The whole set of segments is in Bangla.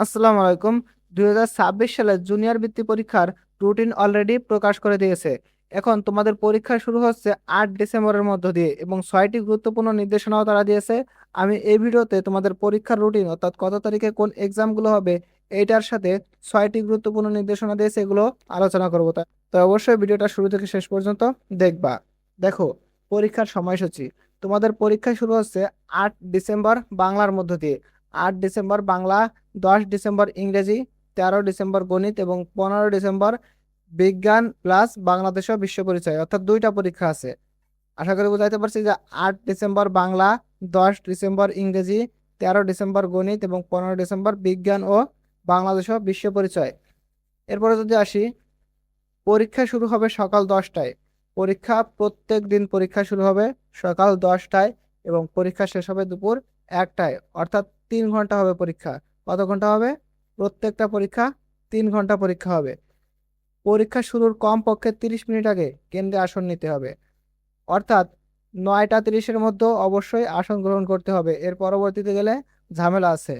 আসসালামু আলাইকুম। 2026 সালে জুনিয়র বৃত্তি পরীক্ষার রুটিন অলরেডি প্রকাশ করে দিয়েছে। এখন তোমাদের পরীক্ষা শুরু হচ্ছে 8 ডিসেম্বরের মধ্য দিয়ে এবং 6টি গুরুত্বপূর্ণ নির্দেশনাও তারা দিয়েছে। আমি এই ভিডিওতে তোমাদের পরীক্ষার রুটিন অর্থাৎ কত তারিখে কোন এক্সামগুলো হবে এইটার সাথে 6টি গুরুত্বপূর্ণ নির্দেশনা দিয়েছে এগুলো আলোচনা করবো। তো অবশ্যই ভিডিওটা শুরু থেকে শেষ পর্যন্ত দেখবা। দেখো, পরীক্ষার সময়সূচি। তোমাদের পরীক্ষা শুরু হচ্ছে 8 ডিসেম্বর বাংলার মধ্য দিয়ে। 8 ডিসেম্বর বাংলা, 10 ডিসেম্বর ইংরেজি, 13 ডিসেম্বর গণিত এবং 15 ডিসেম্বর বিজ্ঞান প্লাস বাংলাদেশ ও বিশ্ব পরিচয়, অর্থাৎ দুইটা পরীক্ষা আছে। আশা করি বুঝাইতে পারছি যে 8 ডিসেম্বর বাংলা, 10 ডিসেম্বর ইংরেজি, 13 ডিসেম্বর গণিত এবং 15 ডিসেম্বর বিজ্ঞান ও বাংলাদেশ ও বিশ্ব পরিচয়। এরপরে যদি আসি, পরীক্ষা শুরু হবে সকাল 10টায়। প্রত্যেক দিন পরীক্ষা শুরু হবে সকাল 10টায় এবং পরীক্ষা শেষ হবে দুপুর 1টায়, অর্থাৎ 3 ঘন্টা হবে পরীক্ষা। কত ঘন্টা হবে? প্রত্যেকটা পরীক্ষা 3 ঘন্টা পরীক্ষা হবে। পরীক্ষা শুরুর কমপক্ষে 30 মিনিট আগে কেন্দ্রে আসন নিতে হবে, অর্থাৎ 9টা 30-এর মধ্যে অবশ্যই আসন গ্রহণ করতে হবে, এর পরবর্তীতে গেলে ঝামেলা আছে।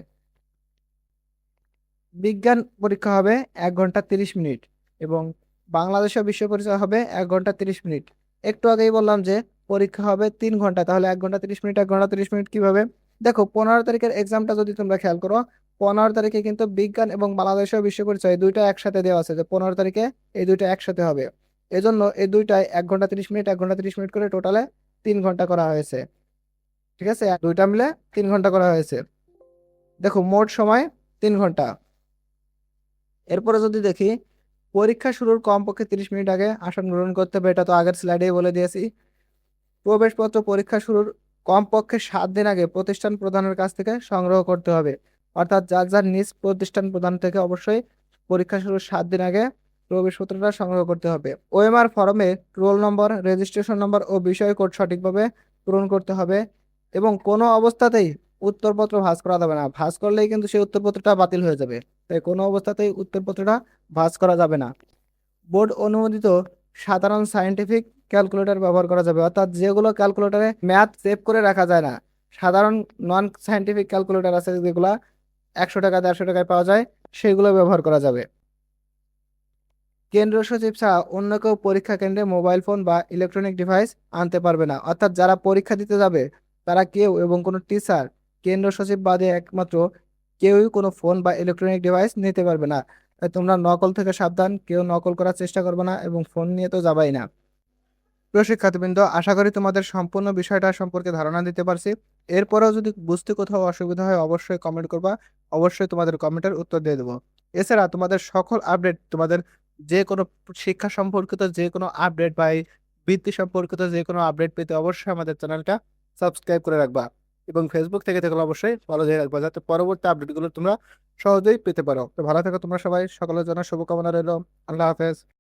বিজ্ঞান পরীক্ষা হবে 1 ঘন্টা 30 মিনিট এবং বাংলাদেশ ও বিশ্ব পরিচয় হবে 1 ঘন্টা 30 মিনিট। একটু আগেই বললাম যে পরীক্ষা হবে 3 ঘন্টা, তাহলে 1 ঘন্টা 30 মিনিট 1 ঘন্টা 30 মিনিট কিভাবে? দেখো, 15 তারিখের এক্সামটা যদি তোমরা খেয়াল করো, 15 তারিখে কিন্তু বিজ্ঞান এবং বাংলাদেশ ও বিশ্ব পরিচয় দুইটা একসাথে দেওয়া আছে, যে 15 তারিখে এই দুইটা একসাথে হবে। এজন্য এই দুইটায় 1 ঘন্টা 30 মিনিট 1 ঘন্টা 30 মিনিট করে টোটালে 3 ঘন্টা করা হয়েছে। ঠিক আছে, দুইটা মিলে 3 ঘন্টা করা হয়েছে। দেখো, মোট সময় 3 ঘন্টা। এরপরে যদি দেখি, পরীক্ষা শুরুর কমপক্ষে 30 মিনিট আগে আসন গ্রহণ করতে হবে, এটা তো আগের স্লাইডেই বলে দিয়েছি। প্রবেশপত্র পরীক্ষা শুরুর কমপক্ষে 7 দিন আগে প্রতিষ্ঠান প্রধানের কাছ থেকে সংগ্রহ করতে হবে, অর্থাৎ যার যার নিজ প্রতিষ্ঠান প্রধান থেকে অবশ্যই পরীক্ষা শুরুর 7 দিন আগে প্রবেশপত্রটা সংগ্রহ করতে হবে। ওএমআর ফর্মে রোল নম্বর, রেজিস্ট্রেশন নম্বর ও বিষয় কোড সঠিকভাবে পূরণ করতে হবে এবং কোনো অবস্থাতেই উত্তরপত্র ভাঁজ করা যাবে না। ভাঁজ করলেই কিন্তু সেই উত্তরপত্রটা বাতিল হয়ে যাবে, তাই কোনো অবস্থাতেই উত্তরপত্রটা ভাঁজ করা যাবে না। বোর্ড অনুমোদিত সাধারণ সায়েন্টিফিক ক্যালকুলেটর ব্যবহার করা যাবে, অর্থাৎ যেগুলো ক্যালকুলেটরে ম্যাথ সেভ করে রাখা যায় না, সাধারণ নন সায়েন্টিফিক ক্যালকুলেটর আছে যেগুলা 100 টাকা 150 টাকায় পাওয়া যায়, সেগুলো ব্যবহার করা যাবে। কেন্দ্রীয় সচিব ছাড়া অন্য কেউ পরীক্ষা কেন্দ্রে মোবাইল ফোন বা ইলেকট্রনিক ডিভাইস আনতে পারবে না, অর্থাৎ যারা পরীক্ষা দিতে যাবে তারা কেউ এবং কোনো টিচার, কেন্দ্র সচিব বাদে একমাত্র কেউই কোনো ফোন বা ইলেকট্রনিক ডিভাইস নিতে পারবে না। তাই তোমরা নকল থেকে সাবধান, কেউ নকল করার চেষ্টা করবে না এবং ফোন নিয়ে তো যাবাই না। প্রিয় শিক্ষার্থীবৃন্দ, আশা করি তোমাদের সম্পূর্ণ বিষয়টা সম্পর্কে ধারণা দিতে পারছি। এরপরেও যদি বুঝতে কোথাও অসুবিধা হয় অবশ্যই কমেন্ট করবা, অবশ্যই তোমাদের কমেন্টের উত্তর দিয়ে দেবো। এছাড়া তোমাদের সকল আপডেট, তোমাদের যে কোনো শিক্ষা সম্পর্কিত যে কোনো আপডেট বা এই বৃত্তি সম্পর্কিত যে কোনো আপডেট পেতে অবশ্যই আমাদের চ্যানেলটা সাবস্ক্রাইব করে রাখবা এবং ফেসবুক থেকে থাকলে অবশ্যই ফলো দিয়ে রাখবা, যাতে পরবর্তী আপডেটগুলো তোমরা সহজেই পেতে পারো। তো ভালো থেকো তোমরা সবাই, সকলের জন্য শুভকামনা রইল। আল্লাহ হাফেজ।